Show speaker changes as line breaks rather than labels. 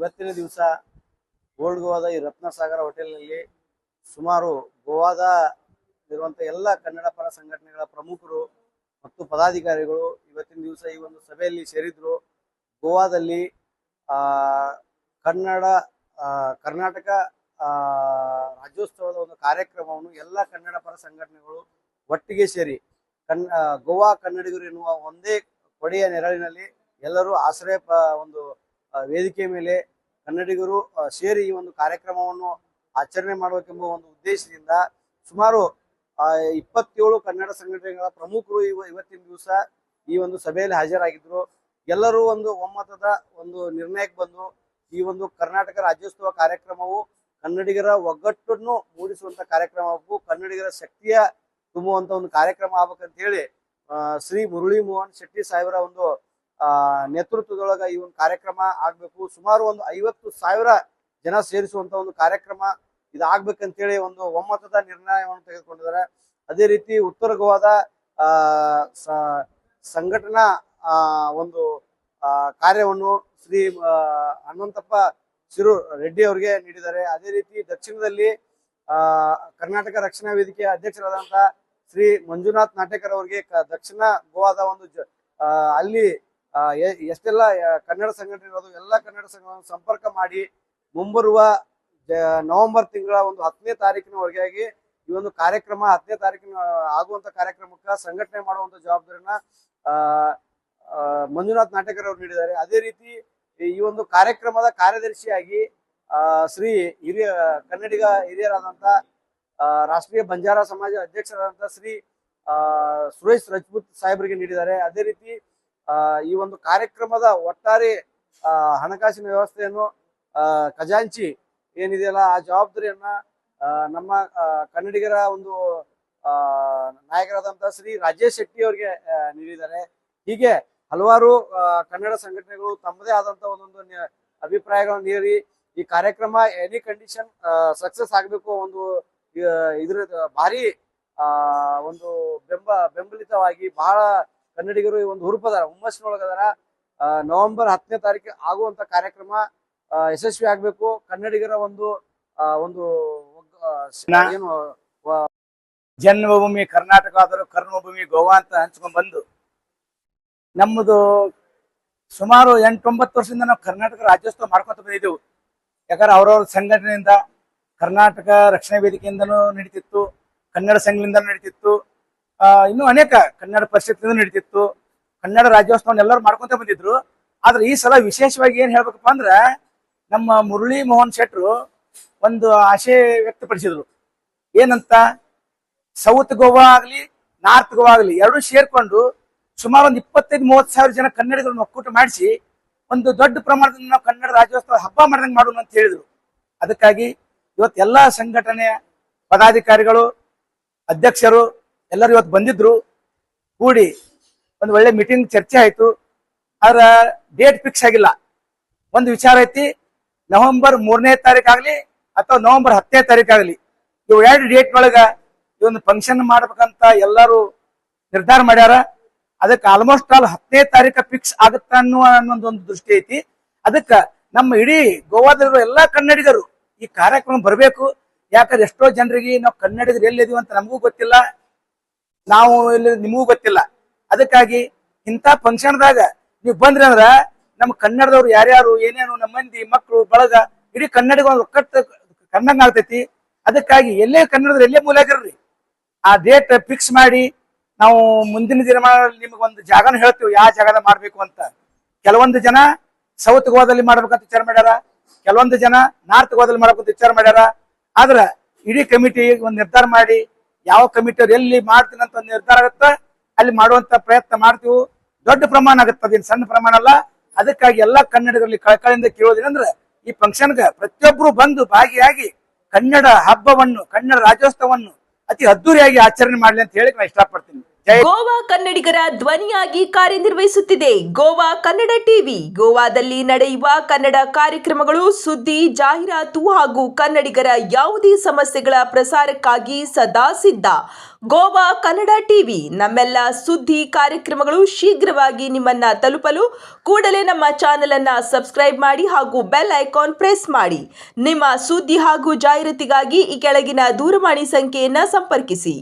ಇವತ್ತಿನ ದಿವಸ ಓಲ್ಡ್ ಗೋವಾದ ಈ ರತ್ನಸಾಗರ ಹೋಟೆಲ್ನಲ್ಲಿ ಸುಮಾರು ಗೋವಾದ ಇರುವಂತ ಎಲ್ಲ ಕನ್ನಡ ಪರ ಸಂಘಟನೆಗಳ ಪ್ರಮುಖರು ಮತ್ತು ಪದಾಧಿಕಾರಿಗಳು ಇವತ್ತಿನ ದಿವಸ ಈ ಒಂದು ಸಭೆಯಲ್ಲಿ ಸೇರಿದ್ರು. ಗೋವಾದಲ್ಲಿ ಕರ್ನಾಟಕ ರಾಜ್ಯೋತ್ಸವದ ಒಂದು ಕಾರ್ಯಕ್ರಮವನ್ನು ಎಲ್ಲ ಕನ್ನಡ ಪರ ಸಂಘಟನೆಗಳು ಒಟ್ಟಿಗೆ ಸೇರಿ ಗೋವಾ ಕನ್ನಡಿಗರು ಎನ್ನುವ ಒಂದೇ ಕೊಡೆಯ ನೆರಳಿನಲ್ಲಿ ಎಲ್ಲರೂ ಆಶ್ರಯ ಒಂದು ವೇದಿಕೆ ಮೇಲೆ ಕನ್ನಡಿಗರು ಸೇರಿ ಈ ಒಂದು ಕಾರ್ಯಕ್ರಮವನ್ನು ಆಚರಣೆ ಮಾಡಬೇಕೆಂಬ ಒಂದು ಉದ್ದೇಶದಿಂದ ಸುಮಾರು 27 ಕನ್ನಡ ಸಂಘಟನೆಗಳ ಪ್ರಮುಖರು ಇವತ್ತಿನ ದಿವಸ ಈ ಒಂದು ಸಭೆಯಲ್ಲಿ ಹಾಜರಾಗಿದ್ರು. ಎಲ್ಲರೂ ಒಂದು ಒಮ್ಮತದ ಒಂದು ನಿರ್ಣಯಕ್ಕೆ ಬಂದು ಈ ಒಂದು ಕರ್ನಾಟಕ ರಾಜ್ಯೋತ್ಸವ ಕಾರ್ಯಕ್ರಮವು ಕನ್ನಡಿಗರ ಒಗ್ಗಟ್ಟನ್ನು ಮೂಡಿಸುವಂತ ಕಾರ್ಯಕ್ರಮಕ್ಕೂ ಕನ್ನಡಿಗರ ಶಕ್ತಿಯ ತುಂಬುವಂತ ಒಂದು ಕಾರ್ಯಕ್ರಮ ಆಗ್ಬೇಕಂತ ಹೇಳಿ ಶ್ರೀ ಮುರಳಿ ಮೋಹನ್ ಶೆಟ್ಟಿ ಸಾಹೇಬರ ಒಂದು ನೇತೃತ್ವದೊಳಗ ಈ ಒಂದು ಕಾರ್ಯಕ್ರಮ ಆಗ್ಬೇಕು. ಸುಮಾರು ಒಂದು 50,000 ಜನ ಸೇರಿಸುವಂತ ಒಂದು ಕಾರ್ಯಕ್ರಮ ಇದಾಗ್ಬೇಕಂತೇಳಿ ಒಂದು ಒಮ್ಮತದ ನಿರ್ಣಯವನ್ನು ತೆಗೆದುಕೊಂಡಿದ್ದಾರೆ. ಅದೇ ರೀತಿ ಉತ್ತರ ಗೋವಾದ ಸಂಘಟನಾ ಒಂದು ಕಾರ್ಯವನ್ನು ಶ್ರೀ ಹನುಮಂತಪ್ಪ ಸಿರು ರೆಡ್ಡಿ ಅವರಿಗೆ ನೀಡಿದ್ದಾರೆ. ಅದೇ ರೀತಿ ದಕ್ಷಿಣದಲ್ಲಿ ಕರ್ನಾಟಕ ರಕ್ಷಣಾ ವೇದಿಕೆಯ ಅಧ್ಯಕ್ಷರಾದಂತಹ ಶ್ರೀ ಮಂಜುನಾಥ್ ನಾಟೇಕರ್ ಅವರಿಗೆ ದಕ್ಷಿಣ ಗೋವಾದ ಒಂದು ಅಲ್ಲಿ ಎಷ್ಟೆಲ್ಲ ಕನ್ನಡ ಸಂಘಟನೆ ಇರೋದು ಎಲ್ಲ ಕನ್ನಡ ಸಂಘಟನೆ ಸಂಪರ್ಕ ಮಾಡಿ ಮುಂಬರುವ ನವೆಂಬರ್ ತಿಂಗಳ ಒಂದು 10ನೇ ತಾರೀಕಿನವರೆಗಾಗಿ ಈ ಒಂದು ಕಾರ್ಯಕ್ರಮ 10ನೇ ತಾರೀಕಿನ ಆಗುವಂತ ಕಾರ್ಯಕ್ರಮಕ್ಕೆ ಸಂಘಟನೆ ಮಾಡುವಂತ ಜವಾಬ್ದಾರಿನ ಮಂಜುನಾಥ್ ನಾಟೇಕರ್ ಅವರು ನೀಡಿದ್ದಾರೆ. ಅದೇ ರೀತಿ ಈ ಒಂದು ಕಾರ್ಯಕ್ರಮದ ಕಾರ್ಯದರ್ಶಿಯಾಗಿ ಶ್ರೀ ಕನ್ನಡಿಗ ಹಿರಿಯರಾದಂತ ರಾಷ್ಟ್ರೀಯ ಬಂಜಾರ ಸಮಾಜ ಅಧ್ಯಕ್ಷರಾದಂತ ಶ್ರೀ ಸುರೇಶ್ ರಜಪೂತ್ ಸಾಹೇಬರಿಗೆ ನೀಡಿದ್ದಾರೆ. ಅದೇ ರೀತಿ ಈ ಒಂದು ಕಾರ್ಯಕ್ರಮದ ಒಟ್ಟಾರೆ ಹಣಕಾಸಿನ ವ್ಯವಸ್ಥೆಯನ್ನು ಖಜಾಂಚಿ ಏನಿದೆಯಲ್ಲ ಆ ಜವಾಬ್ದಾರಿಯನ್ನ ನಮ್ಮ ಕನ್ನಡಿಗರ ಒಂದು ನಾಯಕರಾದಂತಹ ಶ್ರೀ ರಾಜೇಶ್ ಶೆಟ್ಟಿ ಅವರಿಗೆ ನೀಡಿದ್ದಾರೆ. ಹೀಗೆ ಹಲವಾರು ಕನ್ನಡ ಸಂಘಟನೆಗಳು ತಮ್ಮದೇ ಆದಂತ ಒಂದೊಂದು ಅಭಿಪ್ರಾಯಗಳನ್ನು ನೀಡಿ ಈ ಕಾರ್ಯಕ್ರಮ ಎನಿ ಕಂಡೀಷನ್ ಸಕ್ಸಸ್ ಆಗ್ಬೇಕು ಒಂದು ಇದ್ರ ಭಾರಿ ಒಂದು ಬೆಂಬಲಿತವಾಗಿ ಬಹಳ ಕನ್ನಡಿಗರು ಈ ಒಂದು ಹುರುಪದಾರ ಹುಮ್ಮಸ್ಸಿನೊಳಗದಾರ. ನವೆಂಬರ್ 10ನೇ ತಾರೀಕು ಆಗುವಂತ ಕಾರ್ಯಕ್ರಮ ಯಶಸ್ವಿ ಆಗ್ಬೇಕು. ಕನ್ನಡಿಗರ ಒಂದು ಏನು
ಜನ್ಮಭೂಮಿ ಕರ್ನಾಟಕ ಆದರೂ ಕರ್ಮಭೂಮಿ ಗೋವಾ ಅಂತ ಹಂಚ್ಕೊಂಡ್ ಬಂದು ನಮ್ಮದು ಸುಮಾರು 8-9 ವರ್ಷದಿಂದ ನಾವು ಕರ್ನಾಟಕ ರಾಜ್ಯೋತ್ಸವ ಮಾಡ್ಕೊಂತ ಬಂದಿದ್ದೆವು. ಯಾಕಂದ್ರೆ ಅವ್ರವ್ರ ಸಂಘಟನೆಯಿಂದ ಕರ್ನಾಟಕ ರಕ್ಷಣಾ ವೇದಿಕೆಯಿಂದನೂ ನಡೀತಿತ್ತು, ಕನ್ನಡ ಸಂಘದಿಂದ ನಡೀತಿತ್ತು, ಇನ್ನೂ ಅನೇಕ ಕನ್ನಡ ಪರಿಷತ್ನಿಂದ ನಡೀತಿತ್ತು. ಕನ್ನಡ ರಾಜ್ಯೋತ್ಸವವನ್ನು ಎಲ್ಲರೂ ಮಾಡ್ಕೊಂತ ಬಂದಿದ್ರು. ಆದ್ರೆ ಈ ಸಲ ವಿಶೇಷವಾಗಿ ಏನ್ ಹೇಳ್ಬೇಕಪ್ಪ ಅಂದ್ರೆ ನಮ್ಮ ಮುರಳಿ ಮೋಹನ್ ಶೆಟ್ರು ಒಂದು ಆಶೆ ವ್ಯಕ್ತಪಡಿಸಿದ್ರು. ಏನಂತ, ಸೌತ್ ಗೋವಾ ಆಗ್ಲಿ ನಾರ್ತ್ ಗೋವಾ ಆಗ್ಲಿ ಎರಡೂ ಸೇರ್ಕೊಂಡು ಸುಮಾರು ಒಂದು 25-30 ಜನ ಕನ್ನಡಿಗರನ್ನು ಒಕ್ಕೂಟ ಮಾಡಿಸಿ ಒಂದು ದೊಡ್ಡ ಪ್ರಮಾಣದಲ್ಲಿ ನಾವು ಕನ್ನಡ ರಾಜ್ಯೋತ್ಸವ ಹಬ್ಬ ಮಾಡ್ದಂಗೆ ಮಾಡೋಣ ಅಂತ ಹೇಳಿದ್ರು. ಅದಕ್ಕಾಗಿ ಇವತ್ತು ಎಲ್ಲಾ ಸಂಘಟನೆಯ ಪದಾಧಿಕಾರಿಗಳು ಅಧ್ಯಕ್ಷರು ಎಲ್ಲರೂ ಇವತ್ತು ಬಂದಿದ್ರು. ಕೂಡಿ ಒಂದು ಒಳ್ಳೆ ಮೀಟಿಂಗ್ ಚರ್ಚೆ ಆಯ್ತು. ಆದ್ರ ಡೇಟ್ ಫಿಕ್ಸ್ ಆಗಿಲ್ಲ. ಒಂದು ವಿಚಾರ ಐತಿ, ನವೆಂಬರ್ 3ನೇ ತಾರೀಕು ಆಗ್ಲಿ ಅಥವಾ ನವೆಂಬರ್ 10ನೇ ತಾರೀಕು ಆಗ್ಲಿ, ಇವು 2 ಡೇಟ್ ಒಳಗ ಈ ಒಂದು ಫಂಕ್ಷನ್ ಮಾಡ್ಬೇಕಂತ ಎಲ್ಲರೂ ನಿರ್ಧಾರ ಮಾಡ್ಯಾರ. ಅದಕ್ಕೆ ಆಲ್ಮೋಸ್ಟ್ ಆಲ್ 10ನೇ ತಾರೀಕು ಫಿಕ್ಸ್ ಆಗುತ್ತ ಅನ್ನೋದೊಂದು ದೃಷ್ಟಿ ಐತಿ. ಅದಕ್ಕ ನಮ್ಮ ಇಡೀ ಗೋವಾದಲ್ಲಿರುವ ಎಲ್ಲಾ ಕನ್ನಡಿಗರು ಈ ಕಾರ್ಯಕ್ರಮ ಬರಬೇಕು. ಯಾಕಂದ್ರೆ ಎಷ್ಟೋ ಜನರಿಗೆ ನಾವು ಕನ್ನಡಿಗರು ಎಲ್ಲಿದೀವಿ ಅಂತ ನಮಗೂ ಗೊತ್ತಿಲ್ಲ, ನಾವು ಇಲ್ಲಿ ನಿಮಗೂ ಗೊತ್ತಿಲ್ಲ. ಅದಕ್ಕಾಗಿ ಇಂಥ ಫಂಕ್ಷನ್ದಾಗ ನೀವು ಬಂದ್ರಿ ಅಂದ್ರ ನಮ್ಮ ಕನ್ನಡದವ್ರು ಯಾರ್ಯಾರು ಏನೇನು ನಮ್ಮ ಮಂದಿ ಮಕ್ಕಳು ಬಳಗ ಇಡೀ ಕನ್ನಡಿಗ ಒಂದು ಒಕ್ಕಟ್ಟು ಕನ್ನಡ ಆಗ್ತೈತಿ. ಅದಕ್ಕಾಗಿ ಎಲ್ಲೇ ಕನ್ನಡದ್ರು ಎಲ್ಲೇ ಮೂಲಾಗಿರ್ರಿ ಆ ಡೇಟ್ ಫಿಕ್ಸ್ ಮಾಡಿ ನಾವು ಮುಂದಿನ ದಿನಮಾನಗಳಲ್ಲಿ ನಿಮ್ಗೆ ಒಂದು ಜಾಗನ ಹೇಳ್ತೀವಿ ಯಾವ ಜಾಗದ ಮಾಡ್ಬೇಕು ಅಂತ. ಕೆಲವೊಂದು ಜನ ಸೌತ್ ಗೋವಾದಲ್ಲಿ ಮಾಡ್ಬೇಕಂತ ವಿಚಾರ ಮಾಡ್ಯಾರ, ಕೆಲವೊಂದು ಜನ ನಾರ್ತ್ ಗೋವಾದಲ್ಲಿ ಮಾಡ್ಬೇಕಂತ ವಿಚಾರ ಮಾಡ್ಯಾರ. ಆದ್ರ ಇಡೀ ಕಮಿಟಿ ಒಂದು ನಿರ್ಧಾರ ಮಾಡಿ ಯಾವ ಕಮಿಟಿಯವ್ರು ಎಲ್ಲಿ ಮಾಡ್ತೀನಿ ಅಂತ ಒಂದು ನಿರ್ಧಾರ ಆಗುತ್ತ ಅಲ್ಲಿ ಮಾಡುವಂತ ಪ್ರಯತ್ನ ಮಾಡ್ತೀವಿ. ದೊಡ್ಡ ಪ್ರಮಾಣ ಆಗುತ್ತೆ, ಅದೇನು ಸಣ್ಣ ಪ್ರಮಾಣ ಅಲ್ಲ. ಅದಕ್ಕಾಗಿ ಎಲ್ಲಾ ಕನ್ನಡಿಗರಲ್ಲಿ ಕಳಕಳಿಯಿಂದ ಕೇಳೋದೇನಂದ್ರೆ ಈ ಫಂಕ್ಷನ್ಗೆ ಪ್ರತಿಯೊಬ್ಬರು ಬಂದು ಭಾಗಿಯಾಗಿ ಕನ್ನಡ ಹಬ್ಬವನ್ನು ಕನ್ನಡ ರಾಜ್ಯೋತ್ಸವವನ್ನು ಅತಿ ಅದ್ದೂರಿಯಾಗಿ ಆಚರಣೆ ಮಾಡ್ಲಿ ಅಂತ ಹೇಳಿ ನಾನು ಇಷ್ಟಪಡ್ತೀನಿ.
ಗೋವಾ ಕನ್ನಡಿಗರ ಧ್ವನಿಯಾಗಿ ಕಾರ್ಯನಿರ್ವಹಿಸುತ್ತಿದೆ ಗೋವಾ ಕನ್ನಡ ಟಿವಿ. ಗೋವಾದಲ್ಲಿ ನಡೆಯುವ ಕನ್ನಡ ಕಾರ್ಯಕ್ರಮಗಳು, ಸುದ್ದಿ, ಜಾಹೀರಾತು ಹಾಗೂ ಕನ್ನಡಿಗರ ಯಾವುದೇ ಸಮಸ್ಯೆಗಳ ಪ್ರಸಾರಕ್ಕಾಗಿ ಸದಾ ಸಿದ್ಧ. ಗೋವಾ ಕನ್ನಡ ಟಿವಿ. ನಮ್ಮೆಲ್ಲ ಸುದ್ದಿ ಕಾರ್ಯಕ್ರಮಗಳು ಶೀಘ್ರವಾಗಿ ನಿಮ್ಮನ್ನ ತಲುಪಲು ಕೂಡಲೇ ನಮ್ಮ ಚಾನೆಲ್ ಅನ್ನ ಸಬ್ಸ್ಕ್ರೈಬ್ ಮಾಡಿ ಹಾಗೂ ಬೆಲ್ ಐಕಾನ್ ಪ್ರೆಸ್ ಮಾಡಿ. ನಿಮ್ಮ ಸುದ್ದಿ ಹಾಗೂ ಜಾಹೀರಾತಿಗಾಗಿ ಈ ಕೆಳಗಿನ ದೂರವಾಣಿ ಸಂಖ್ಯೆಯನ್ನ ಸಂಪರ್ಕಿಸಿ.